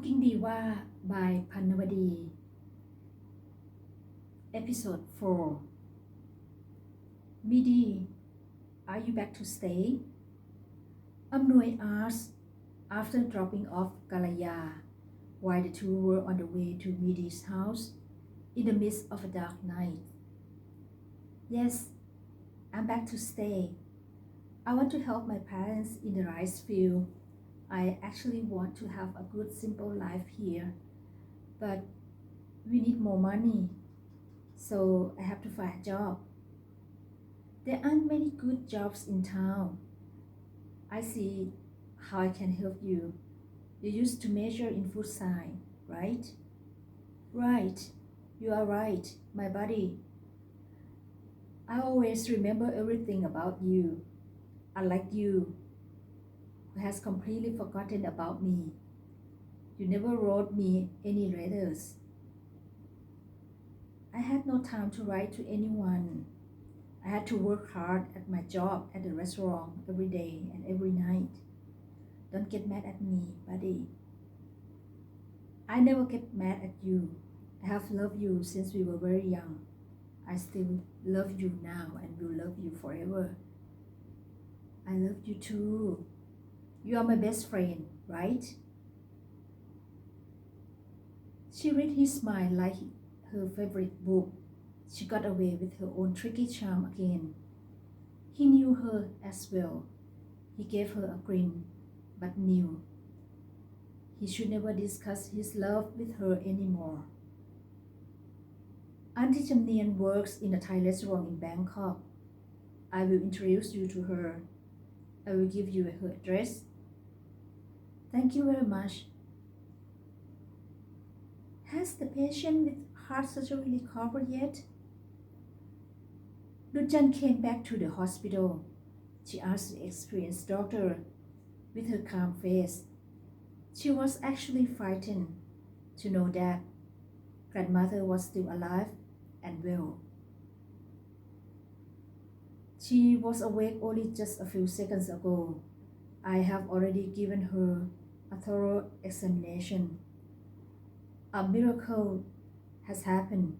Cooking Diva by Panwadee, Episode 4. Meedee, are you back to stay? Amnoy asked after dropping off Galaya while the two were on the way to Meedee's house in the midst of a dark night. Yes, I'm back to stay. I want to help my parents in the rice field. I actually want to have a good simple life here, but we need more money, so I have to find a job. There aren't many good jobs in town. I see how I can help you. You used to major in food science, right? Right, you are right, my buddy. I always remember everything about you, unlike you, who has completely forgotten about me. You never wrote me any letters. I had no time to write to anyone. I had to work hard at my job at the restaurant every day and every night. Don't get mad at me, buddy. I never get mad at you. I have loved you since we were very young. I still love you now and will love you forever. I love you too. You are my best friend, right? She read his smile like her favorite book. She got away with her own tricky charm again. He knew her as well. He gave her a grin, but knew he should never discuss his love with her anymore. Auntie Jamnian works in a Thai restaurant in Bangkok. I will introduce you to her. I will give you her address. Thank you very much. Has the patient with heart surgery recovered yet? Dujan came back to the hospital. She asked the experienced doctor with her calm face. She was actually frightened to know that grandmother was still alive and well. She was awake only just a few seconds ago. I have already given her a thorough examination. A miracle has happened.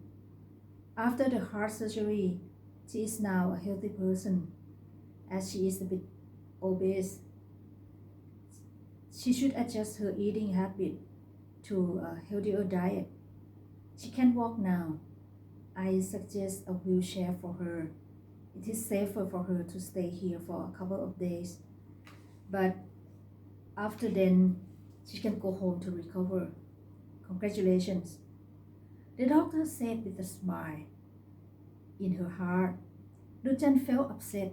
After the heart surgery, she is now a healthy person, as she is a bit obese. She should adjust her eating habit to a healthier diet. She can walk now. I suggest a wheelchair for her. It is safer for her to stay here for a couple of days, but after then, she can go home to recover. Congratulations, the doctor said with a smile. In her heart, Dujan felt upset,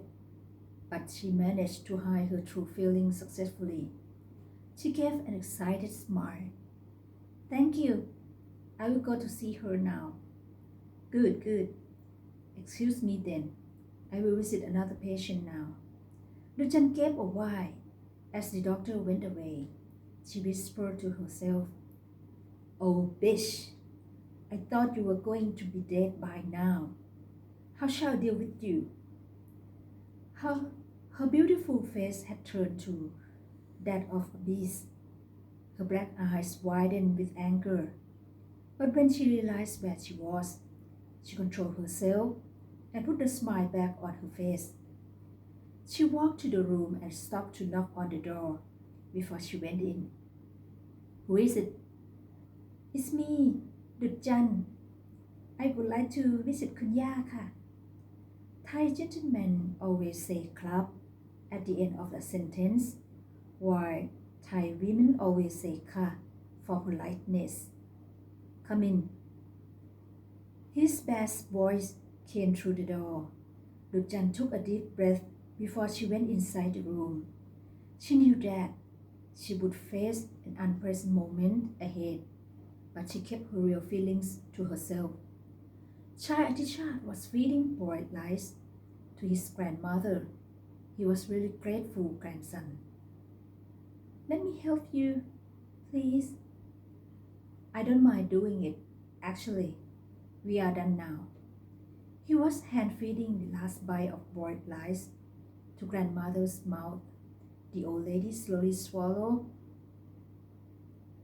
but she managed to hide her true feelings successfully. She gave an excited smile. Thank you. I will go to see her now. Good, good. Excuse me then. I will visit another patient now. Dujan gave a whine as the doctor went away. She whispered to herself, "Oh, bitch, I thought you were going to be dead by now. How shall I deal with you?" Her beautiful face had turned to that of a beast. Her black eyes widened with anger. But when she realized where she was, she controlled herself and put the smile back on her face. She walked to the room and stopped to knock on the door before she went in. Who is it? It's me, Dujan. I would like to visit Kun Ya ka. Thai gentlemen always say club at the end of a sentence, while Thai women always say ka for politeness. Come in. His bass voice came through the door. Dujan took a deep breath before she went inside the room. She knew that she would face an unpleasant moment ahead, but she kept her real feelings to herself. Chaiatichart was feeding boiled rice to his grandmother. He was really grateful grandson. Let me help you, please. I don't mind doing it. Actually, we are done now. He was hand-feeding the last bite of boiled rice to grandmother's mouth. The old lady slowly swallowed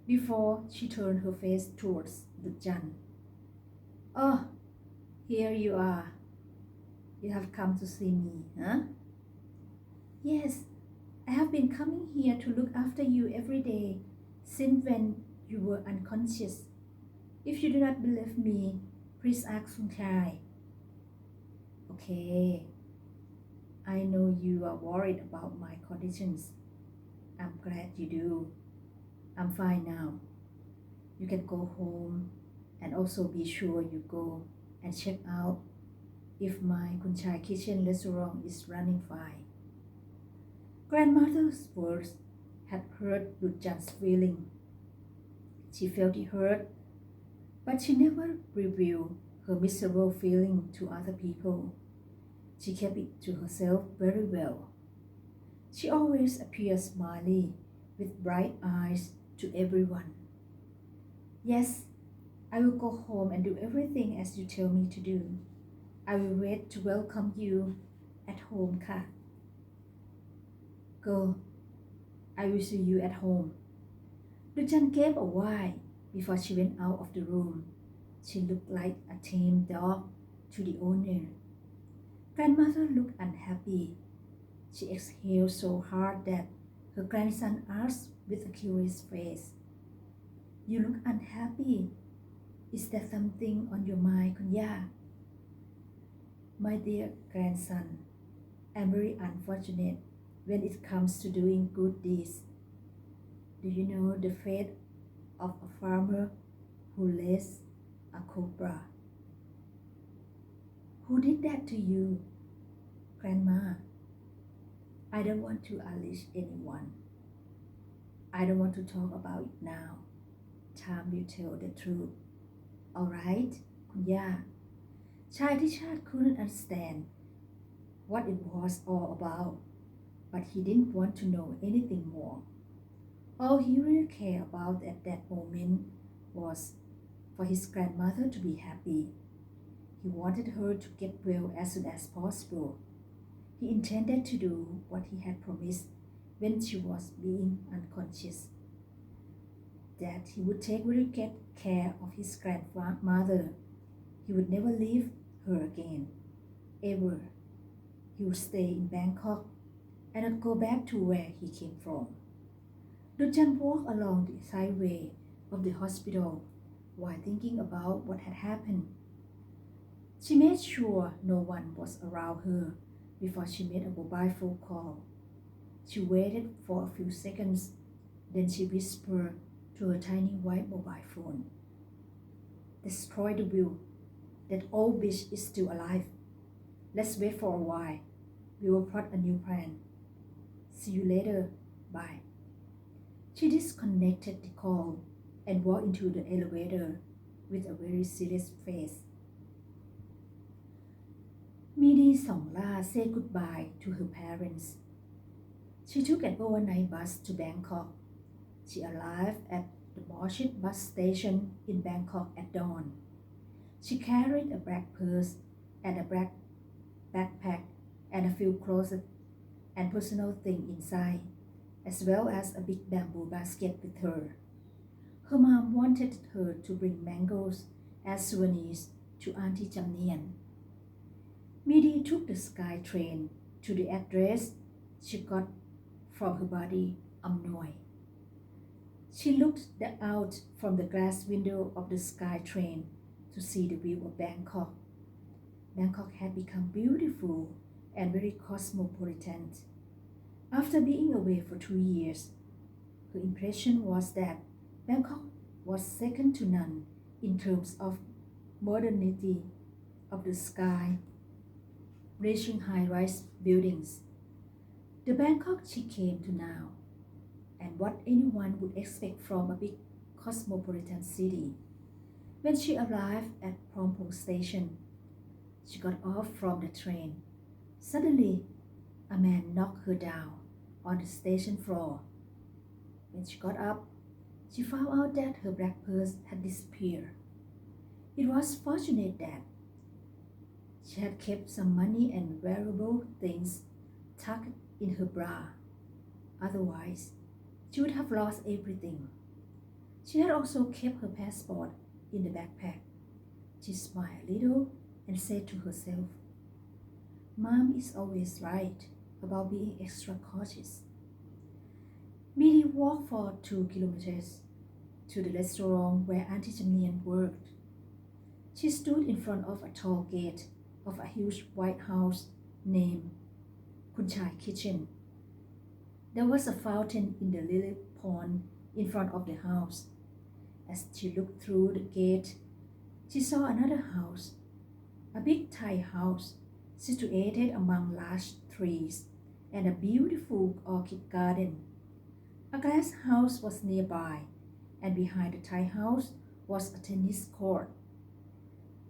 before she turned her face towards the Jan. "Oh, here you are. You have come to see me, huh?" "Yes, I have been coming here to look after you every day since when you were unconscious. If you do not believe me, please ask Sunchai." "Okay, I know you are worried about my conditions. I'm glad you do. I'm fine now. You can go home and also be sure you go and check out if my Kunchai kitchen restaurant is running fine." Grandmother's words had hurt Lujan's feeling. She felt it hurt, but she never revealed her miserable feeling to other people. She kept it to herself very well. She always appeared smiley, with bright eyes to everyone. "Yes, I will go home and do everything as you tell me to do. I will wait to welcome you at home, ka." "Go. I will see you at home." Lujan gave a whine before she went out of the room. She looked like a tame dog to the owner. Grandmother looked unhappy. She exhaled so hard that her grandson asked with a curious face, "You look unhappy. Is there something on your mind, Kunya?" "My dear grandson, I'm very unfortunate when it comes to doing good deeds. Do you know the fate of a farmer who lays a cobra?" "Who did that to you, Grandma?" "I don't want to unleash anyone. I don't want to talk about it now. Time will tell the truth. All right, Kunya." Chaiatichart couldn't understand what it was all about, but he didn't want to know anything more. All he really cared about at that moment was for his grandmother to be happy. He wanted her to get well as soon as possible. He intended to do what he had promised when she was being unconscious, that he would take very good care of his grandmother. He would never leave her again, ever. He would stay in Bangkok and not go back to where he came from. Lujan walked along the sideway of the hospital while thinking about what had happened. She made sure no one was around her before she made a mobile phone call. She waited for a few seconds, then she whispered to her tiny white mobile phone, "Destroy the will. That old bitch is still alive. Let's wait for a while. We will plot a new plan. See you later. Bye." She disconnected the call and walked into the elevator with a very serious face. Meedee Songla said goodbye to her parents. She took an overnight bus to Bangkok. She arrived at the Moshit bus station in Bangkok at dawn. She carried a black purse and a black backpack and a few clothes and personal things inside, as well as a big bamboo basket with her. Her mom wanted her to bring mangoes as souvenirs to Auntie Jamnian. Meedee took the sky train to the address she got from her buddy Amnoy. She looked out from the glass window of the sky train to see the view of Bangkok. Bangkok had become beautiful and very cosmopolitan. After being away for 2 years, her impression was that Bangkok was second to none in terms of modernity of the sky, reaching high-rise buildings. The Bangkok she came to now, and what anyone would expect from a big cosmopolitan city. When she arrived at Phrom Phong station, she got off from the train. Suddenly, a man knocked her down on the station floor. When she got up, she found out that her black purse had disappeared. It was fortunate that she had kept some money and valuable things tucked in her bra. Otherwise, she would have lost everything. She had also kept her passport in the backpack. She smiled a little and said to herself, Mom is always right about being extra cautious. Meedee walked for 2 kilometers to the restaurant where Auntie Jamnian worked. She stood in front of a tall gate of a huge white house named Chaiatichart. There was a fountain in the lily pond in front of the house. As she looked through the gate, she saw another house, a big Thai house situated among large trees and a beautiful orchid garden. A glass house was nearby, and behind the Thai house was a tennis court.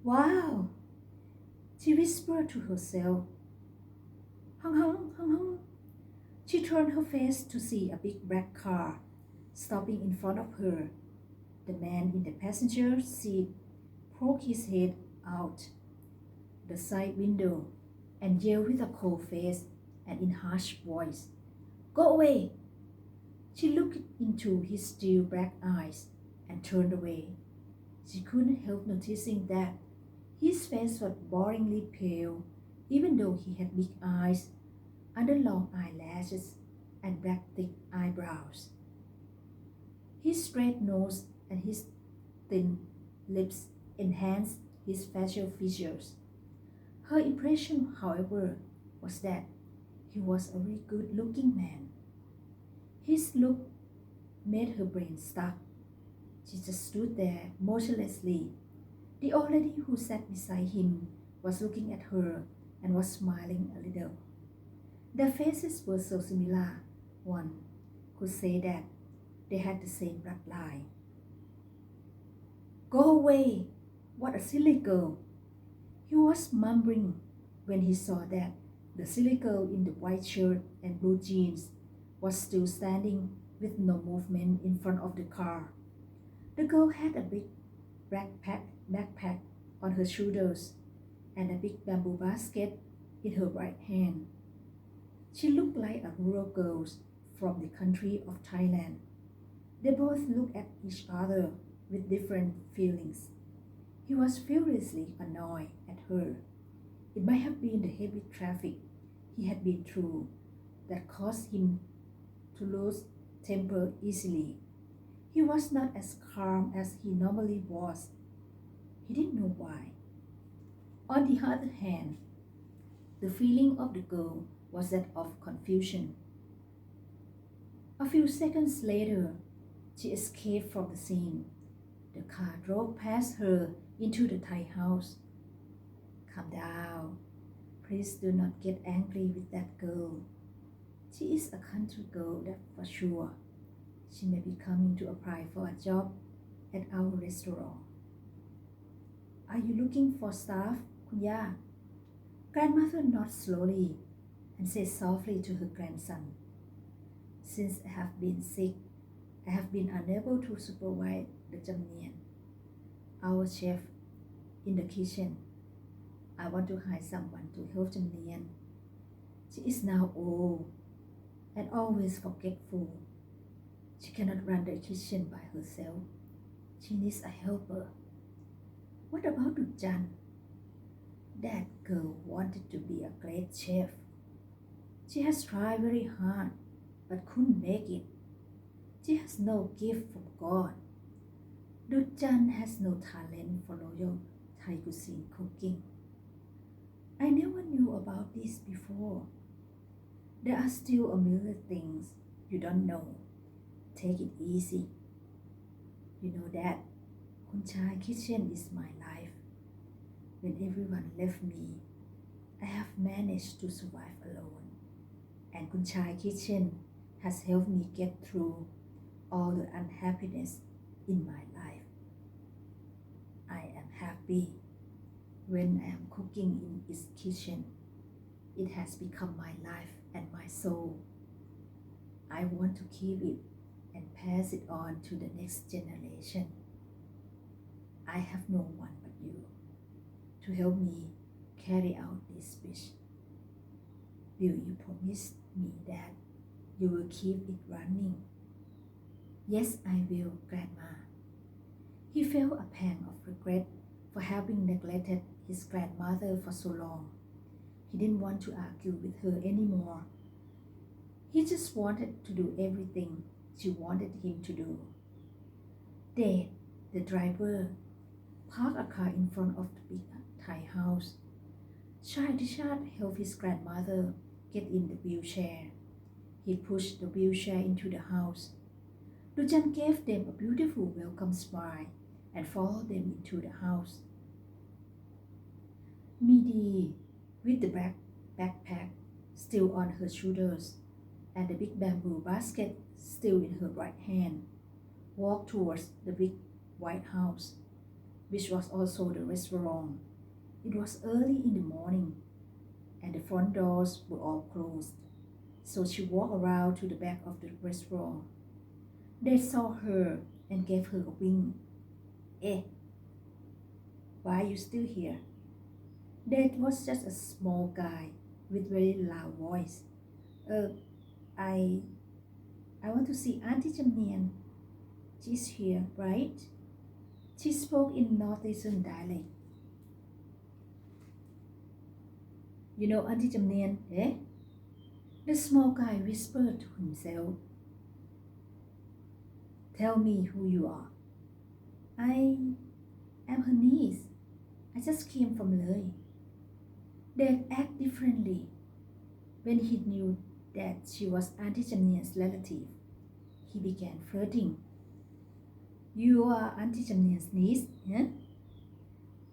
Wow! She whispered to herself. Hung hung, hung hung. She turned her face to see a big black car stopping in front of her. The man in the passenger seat poked his head out the side window and yelled with a cold face and in harsh voice, Go away! She looked into his steel black eyes and turned away. She couldn't help noticing that his face was boringly pale, even though he had big eyes under long eyelashes and black thick eyebrows. His straight nose and his thin lips enhanced his facial features. Her impression, however, was that he was a very good-looking man. His look made her brain stuck. She just stood there motionlessly. The old lady who sat beside him was looking at her and was smiling a little. Their faces were so similar, one could say that they had the same bloodline. Go away! What a silly girl! He was mumbling when he saw that the silly girl in the white shirt and blue jeans was still standing with no movement in front of the car. The girl had a big backpack on her shoulders and a big bamboo basket in her right hand. She looked like a rural girl from the country of Thailand. They both looked at each other with different feelings. He was furiously annoyed at her. It might have been the heavy traffic he had been through that caused him to lose temper easily. He was not as calm as he normally was. He didn't know why. On the other hand, the feeling of the girl was that of confusion. A few seconds later, she escaped from the scene. The car drove past her into the Thai house. Calm down. Please do not get angry with that girl. She is a country girl, that for sure. She may be coming to apply for a job at our restaurant. Are you looking for staff, Kunya? Grandmother nodded slowly and said softly to her grandson, Since I have been sick, I have been unable to supervise the Jamnian, our chef, in the kitchen. I want to hire someone to help Jamnian. She is now old and always forgetful. She cannot run the kitchen by herself. She needs a helper. What about Jan? That girl wanted to be a great chef. She has tried very hard but couldn't make it. She has no gift from God. Jan has no talent for royal Thai cuisine cooking. I never knew about this before. There are still a million things you don't know. Take it easy. You know that Chaiatichart is my life. When everyone left me, I have managed to survive alone. And Chaiatichart has helped me get through all the unhappiness in my life. I am happy when I am cooking in its kitchen. It has become my life and my soul. I want to keep it and pass it on to the next generation. I have no one but you to help me carry out this wish. Will you promise me that you will keep it running? Yes, I will, Grandma. He felt a pang of regret for having neglected his grandmother for so long. He didn't want to argue with her anymore. He just wanted to do everything she wanted him to do. Dad, the driver, parked a car in front of the big Thai house. Chaiatichart helped his grandmother get in the wheelchair. He pushed the wheelchair into the house. Dujan gave them a beautiful welcome smile and followed them into the house. Meedee, with the backpack still on her shoulders and the big bamboo basket still in her right hand, walked towards the big white house, which was also the restaurant. It was early in the morning and the front doors were all closed, so she walked around to the back of the restaurant. They saw her and gave her a wink. Eh, why are you still here? Dad was just a small guy with very loud voice. Uh, I want to see Auntie Jamnian. She's here, right? She spoke in northeastern dialect. You know Auntie Jamnian, eh? The small guy whispered to himself. Tell me who you are. I am her niece. I just came from Leh. Dad acted differently when he knew that she was Auntie Jamnian's relative. He began flirting. You are Auntie Jamnian's niece, eh?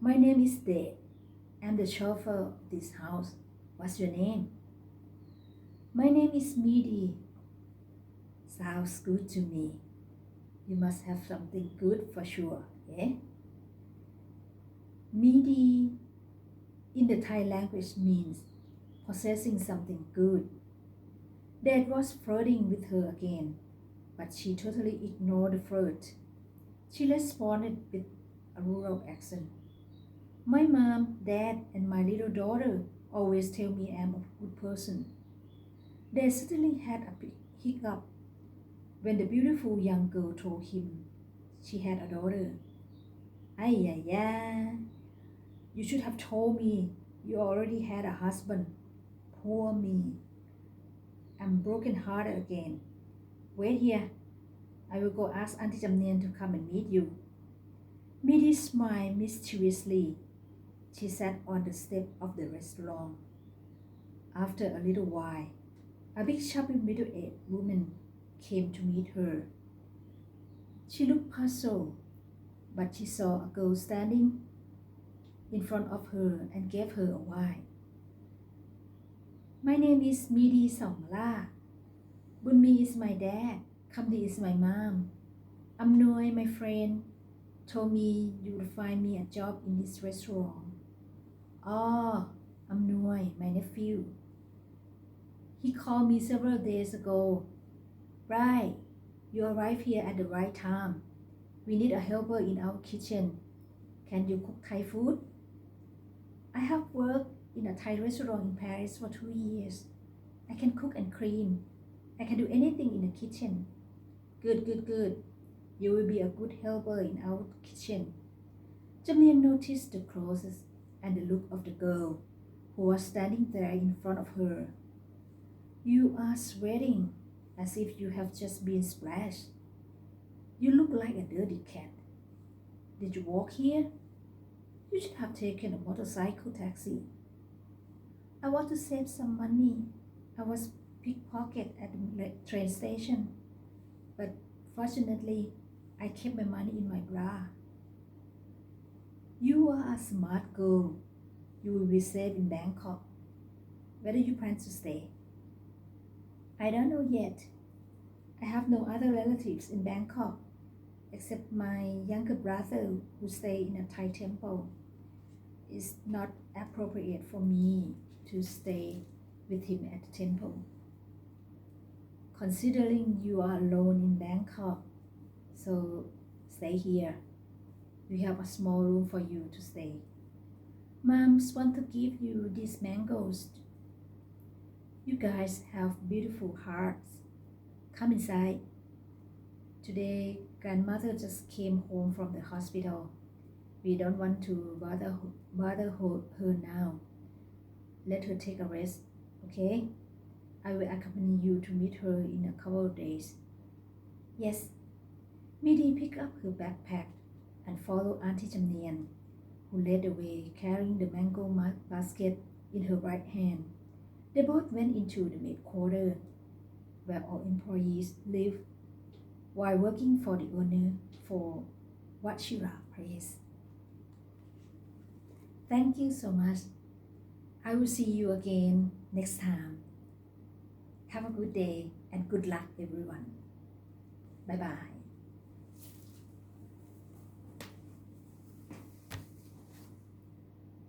My name is Dad. I'm the chauffeur of this house. What's your name? My name is Meedee. Sounds good to me. You must have something good for sure, eh? Meedee in the Thai language means possessing something good. Dad was flirting with her again, but she totally ignored the flirt. She responded with a rural accent. My mom, dad, and my little daughter always tell me I'm a good person. They certainly had a big hiccup when the beautiful young girl told him she had a daughter. Ay, ay, ay. You should have told me you already had a husband. Poor me. I'm broken hearted again. Wait here. I will go ask Auntie Jamnian to come and meet you. Meedee smiled mischievously. She sat on the step of the restaurant. After a little while, a big chubby middle-aged woman came to meet her. She looked puzzled, but she saw a girl standing in front of her and gave her a wine. My name is Meedee Songla. Bunmi is my dad. Kamdi is my mom. Amnoy, my friend, told me you would find me a job in this restaurant. Oh, Amnoy, my nephew. He called me several days ago. Right, you arrived here at the right time. We need a helper in our kitchen. Can you cook Thai food? I have worked in a Thai restaurant in Paris for 2 years. I can cook and clean. I can do anything in the kitchen. Good, good, good. You will be a good helper in our kitchen. Jamnian noticed the clothes and the look of the girl who was standing there in front of her. You are sweating as if you have just been splashed. You look like a dirty cat. Did you walk here? You should have taken a motorcycle taxi. I want to save some money. I was pickpocketed at the train station, but fortunately, I kept my money in my bra. You are a smart girl. You will be safe in Bangkok. Where do you plan to stay? I don't know yet. I have no other relatives in Bangkok except my younger brother who stays in a Thai temple. It's not appropriate for me to stay with him at the temple. Considering you are alone in Bangkok, so stay here. We have a small room for you to stay. Moms want to give you these mangoes. You guys have beautiful hearts. Come inside. Today, grandmother just came home from the hospital. We don't want to bother her now. Let her take a rest, okay? I will accompany you to meet her in a couple of days. Yes. Meedee picked up her backpack and followed Auntie Jamnian, who led the way carrying the mango basket in her right hand. They both went into the maid quarter, where all employees live while working for the owner for what Shira praised. Thank you so much. I will see you again next time. Have a good day and good luck, everyone. Bye bye.